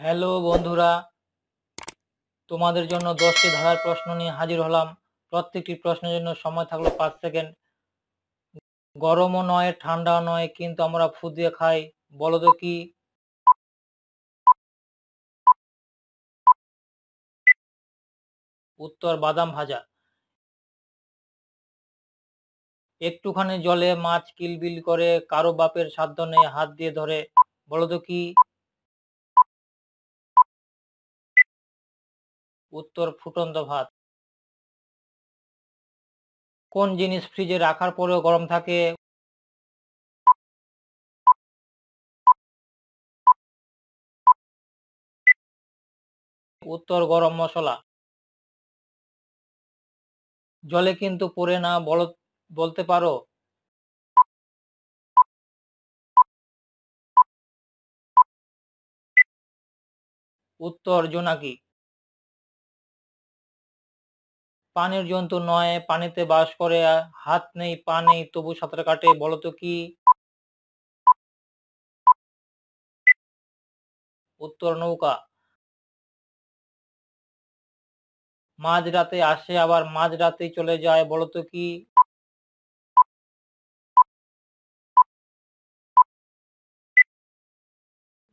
Hello বন্ধুরা, তোমাদের জন্য 10টি ধাঁধার প্রশ্ন নিয়ে হাজির হলাম। প্রত্যেকটি প্রশ্নের জন্য সময় থাকলো 5 সেকেন্ড। গরমও নয়, ঠান্ডাও নয়, কিন্তু আমরা ফু দিয়ে খাই। বলো তো কি? উত্তর বাদাম ভাজা। একটুখানি জলে মাছ কিলবিল করে, কারো বাপের সাধ্য নেই হাত দিয়ে ধরে। বলো তো কি? উত্তর ফুটন্ত ভাত। কোন জিনিস ফ্রিজে রাখার পরেও গরম থাকে? উত্তর গরম মসলা। জলে কিন্তু পড়ে না, বলতে পারো? উত্তর জোনাকি। পানির জন্তু নয়, পানিতে বাস করে, হাত নেই পা নেই তবু সাঁতার কাটে। বলো তো কি? উত্তর নৌকা। মাঝরাতে আসে আবার মাঝরাতেই চলে যায়। বলো তো কি?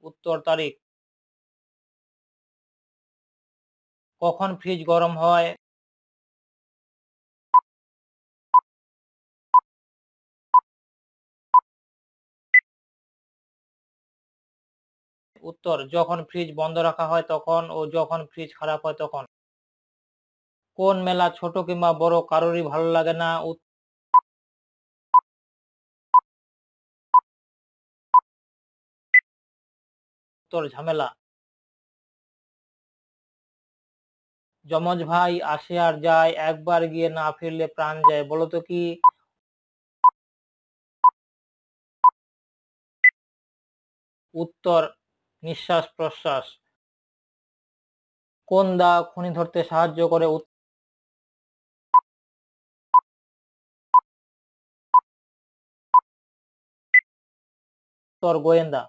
উত্তর তারিখ। কখন ফ্রিজ গরম হয়? উত্তর যখন ফ্রিজ বন্ধ রাখা হয় তখন, ও যখন ফ্রিজ খারাপ হয় তখন। কোন মেলা ছোট কিংবা বড় কারোরই ভালো লাগে না? উত্তর ঝামেলা। যমজ ভাই আসে আর যায়, একবার গিয়ে না ফিরলে প্রাণ যায়। বলো তো কি? উত্তর নিঃশ্বাস প্রশ্বাস। কোন দা খনি ধরতে সাহায্য করে? উত্তর গোয়েন্দা।